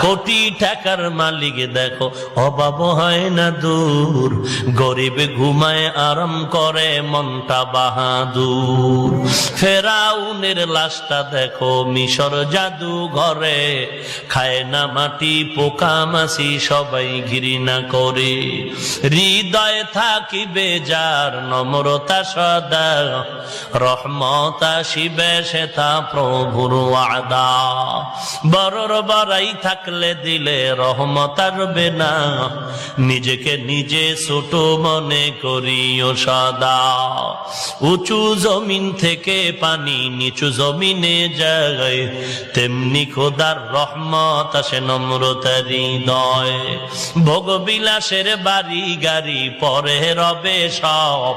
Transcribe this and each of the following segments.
কোটি টাকার মালিক দেখো অভাব হয় না দূর, গরিব ঘুমায় আরাম করে মনটা বাহাদুর। ফেরাউনের লাশটা দেখো মিশর জাদু ঘরে, খায় না মাটি পোকা মাছি সবাই ঘৃণা করে। হৃদয়ে থাকিবে যার নম্রতা সদা, রহমত আসিবে সেটা প্রভুর ওয়াদা। বড়র বড়াই থাকলে দিলে রহমত আসবে না, নিজেকে নিজে ছোট মনে করিও সদা। উঁচু জমিন থেকে পানি নিচু জমিনে যায়, তেমনি খোদার রহমত আসে নম্রতার হৃদয়। ভোগবিলাসের বাড়ি গাড়ি পরে রবে সব,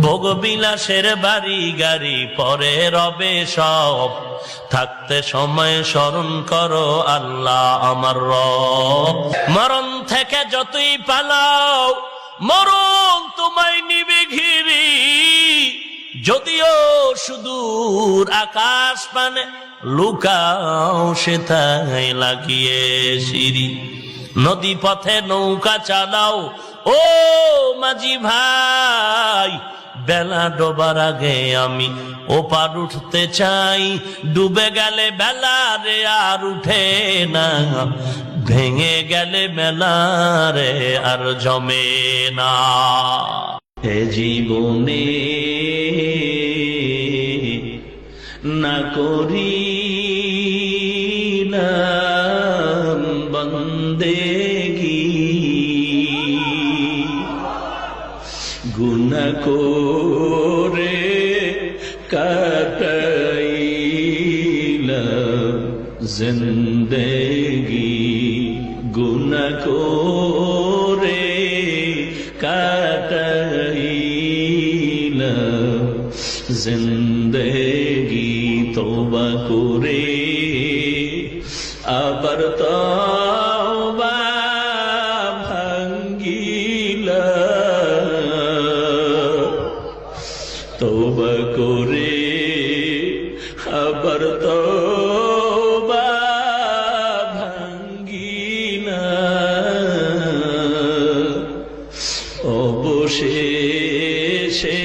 ভোগবিলাসের বাড়ি গাড়ি পরে রবে সব। থাকতে সময় স্মরণ করো আল্লাহ আমার রব। মরণ থেকে যতই পালাও মরণ তোমায় নিবে ঘিরি, যদিও সুদূর আকাশ পানে লুকাও সেথায় লাগিয়ে সিঁড়ি। নদী পথে নৌকা চালাও ও মাঝি ভাই, বেলা ডোবার আগে আমি ওপার উঠতে চাই। ডুবে গেলে বেলা রে আর উঠে না, ভেঙে গেলে মেলা রে আর জমে না। এ জীবনে না করিলাম বন্দেগী, গুনাহ করে কাটাইলাম জিন্দেগি, গুনাহ করে কাটাইলাম জিন্দেগি। তওবা করে আবার তওবা ভাঙ্গিলাম, তওবা করে আবার তওবা ভাঙ্গিলাম। অবশেষে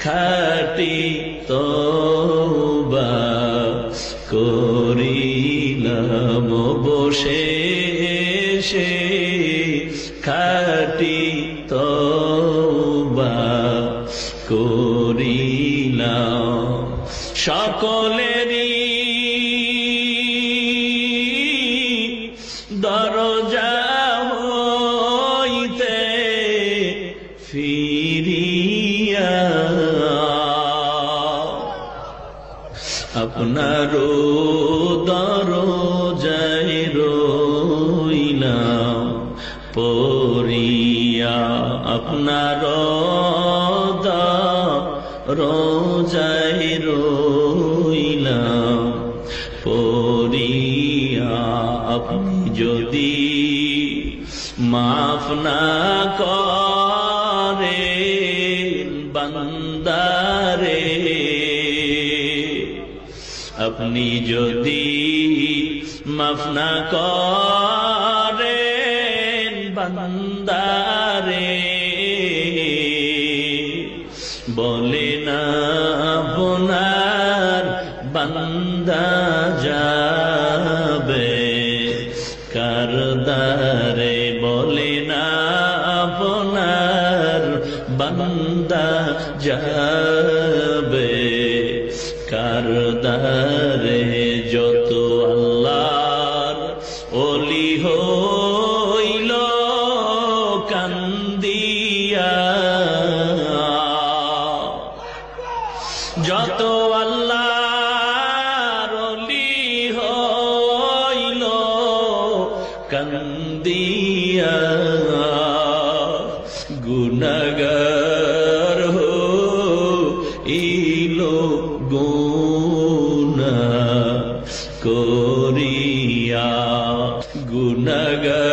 খাঁটি তওবা করিলাম, অবশেষে খাঁটি তওবা করিলাম। সকলেরই দরজা হইতে ফিরিয়া আপনার দরজায় রইলাম পড়িয়া, আপনার দরজায় রইলাম পড়িয়া। আপনি যদি মাফ না করেন বান্দারে, আপনি যদি মাফ না করেন বান্দারে, বলে না আপনার বান্দা যাবে কার দ্বারে, বলে না আপনার বান্দা যাবে কার দ্বারে। যত আল্লাহর ওলি হইল কান্দিয়া, যত আল্লাহর ওলি হইল কান্দিয়া, গুনাহগার হইল গুনাহ করিয়া, গুনাহগার